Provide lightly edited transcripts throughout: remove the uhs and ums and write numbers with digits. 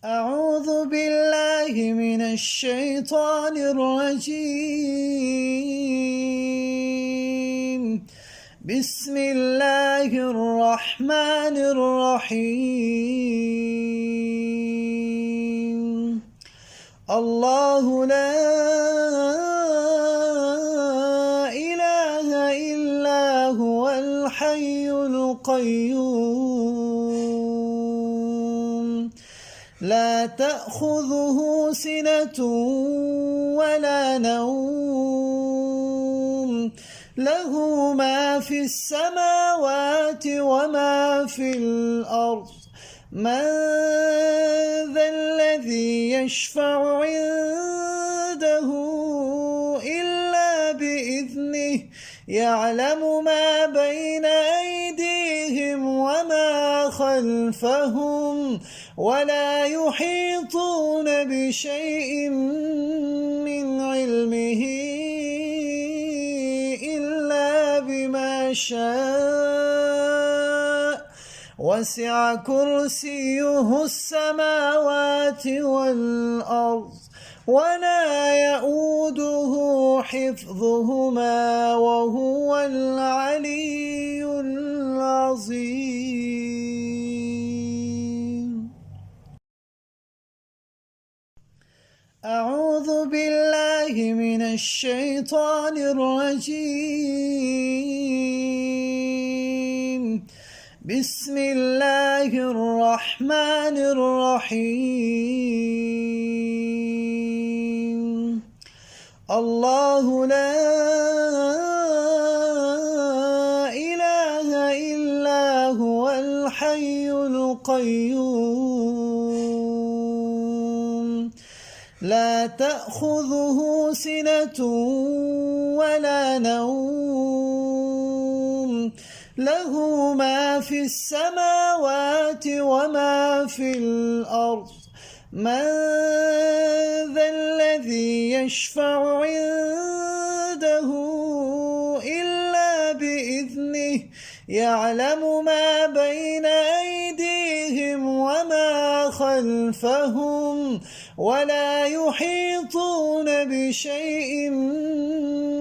أعوذ بالله من الشيطان الرجيم. بسم الله الرحمن الرحيم. الله لا إله إلا هو الحي القيوم لا تأخذه سنة ولا نوم له ما في السماوات وما في الأرض من ذا الذي يشفع عنده إلا بإذنه يعلم ما بين أيديهم وما خلفهم ولا يحيطون بشيء من علمه إلا بما شاء وسع كرسيه السماوات والأرض ولا يؤوده حفظهما وهو العلي العظيم. أعوذ بالله من الشيطان الرجيم. بسم الله الرحمن الرحيم. الله لا إله إلا هو الحي القيوم لا تأخذه سنة ولا نوم له ما في السماوات وما في الأرض من ذا الذي يشفع عنده إلا بإذنه يعلم ما بين أيديهم وما خلفهم ولا يحيطون بشيء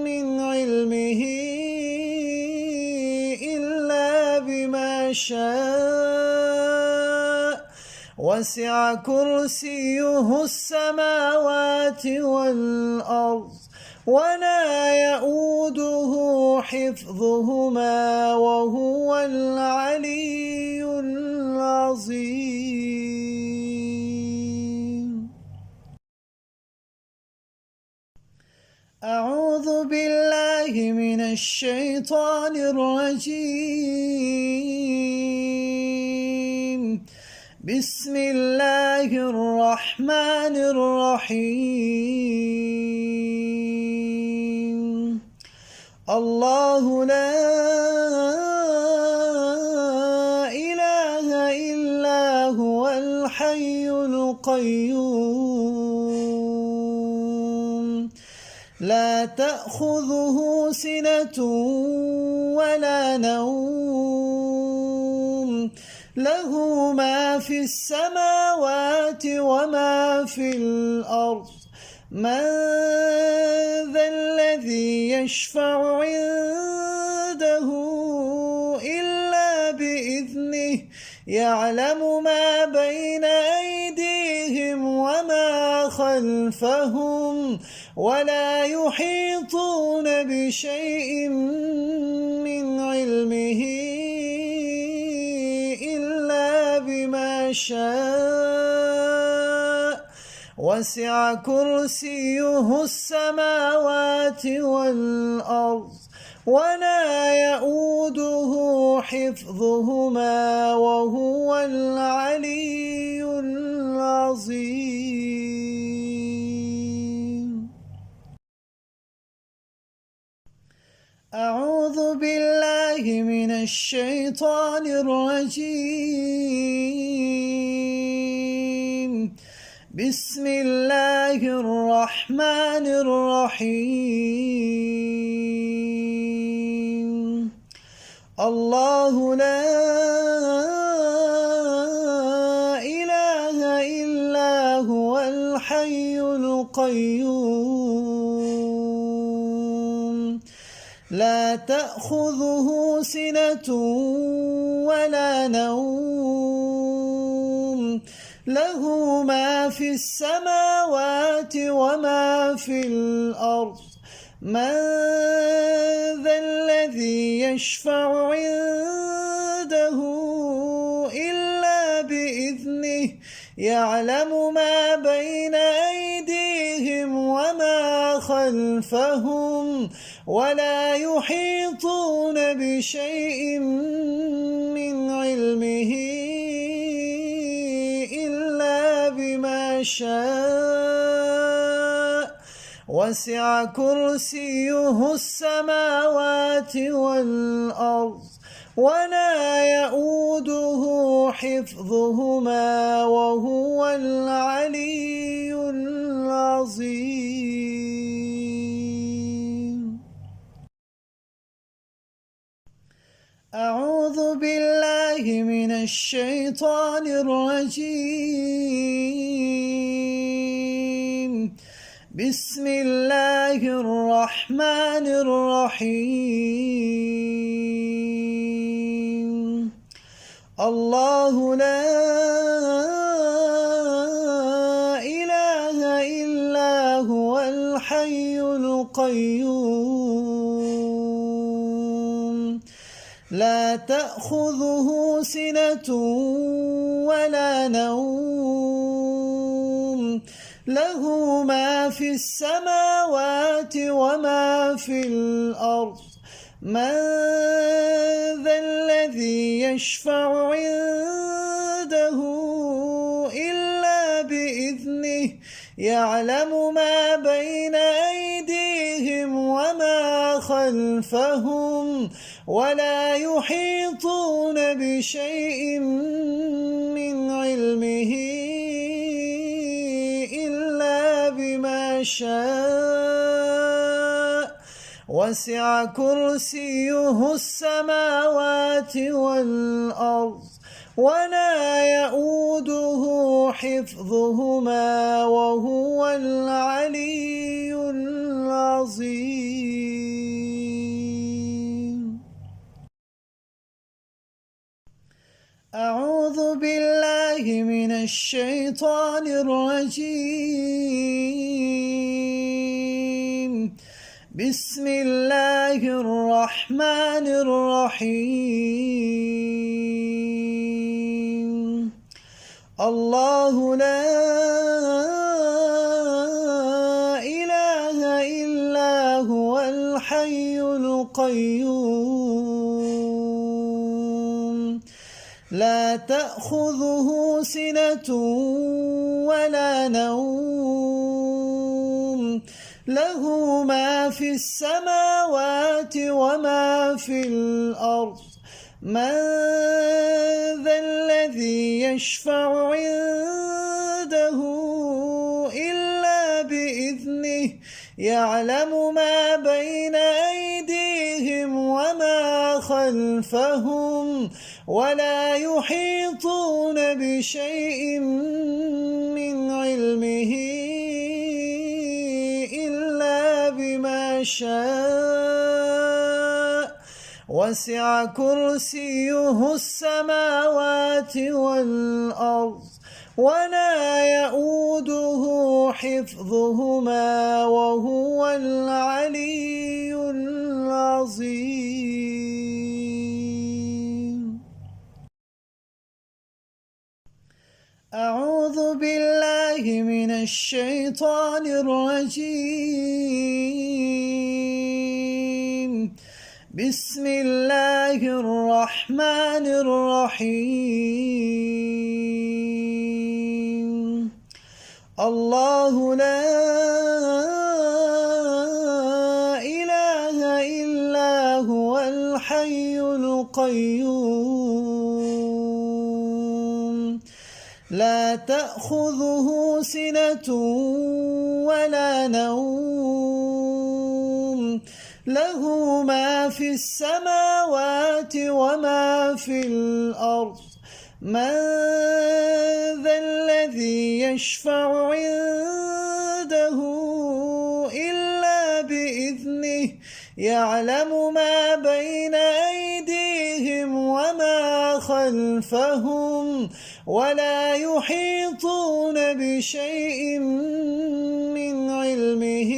من علمه إلا بما شاء وسع كرسيه السماوات والأرض ولا يؤوده حفظهما وهو العلي العظيم. أعوذ بالله من الشيطان الرجيم. بسم الله الرحمن الرحيم. الله لا إله إلا هو الحي القيوم لا تأخذه سنة ولا نوم له ما في السماوات وما في الأرض من ذا الذي يشفع عنده إلا بإذنه يعلم ما بين أيديهم وما خلفهم ولا يحيطون بشيء من علمه إلا بما شاء وسع كرسيه السماوات والأرض ولا يؤوده حفظهما وهو العلي العظيم. أعوذ بالله من الشيطان الرجيم. بسم الله الرحمن الرحيم. الله لا إله إلا القيوم لا تأخذه سنة ولا نوم له ما في السماوات وما في الأرض من ذا الذي يشفع عنده إلا بإذنه يعلم ما بين أيديهم وما خلفهم ولا يحيطون بشيء من علمه إلا بما شاء وسع كرسيه السماوات والأرض ولا يؤوده حفظهما وهو العلي العظيم. أعوذ بالله من الشيطان الرجيم. بسم الله الرحمن الرحيم. الله لا إله إلا هو الحي القيوم لا تأخذه سنة ولا نوم له ما في السماوات وما في الأرض من ذا الذي يشفع عنده إلا بإذنه يعلم ما بين أيديهم وما خلفهم ولا يحيطون بشيء من علمه إلا بما شاء وسع كرسيه السماوات والأرض ولا يؤوده حفظهما وهو العلي العظيم. أعوذ بالله من الشيطان الرجيم. بسم الله الرحمن الرحيم. الله لا إله إلا هو الحي القيوم لا تأخذه سنة ولا نوم له ما في السماوات وما في الأرض من ذا الذي يشفع عنده إلا بإذنه يعلم ما بين أيديهم وما خلفهم ولا يحيطون بشيء من علمه إلا بما شاء وسع كرسيه السماوات والأرض ولا يؤوده حفظهما وهو العلي العظيم. أعوذ بالله من الشيطان الرجيم. بسم الله الرحمن الرحيم. الله لا إله إلا هو الحي القيوم لا تأخذه سنة ولا نوم له ما في السماوات وما في الأرض من ذا الذي يشفع عنده يعلم ما بين أيديهم وما خلفهم ولا يحيطون بشيء من علمه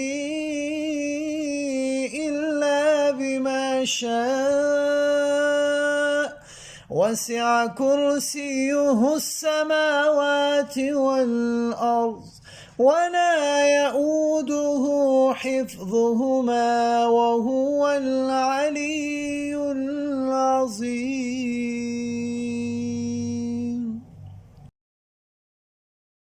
إلا بما شاء وسع كرسيه السماوات والأرض ولا يئوده حفظهما وهو العلي العظيم.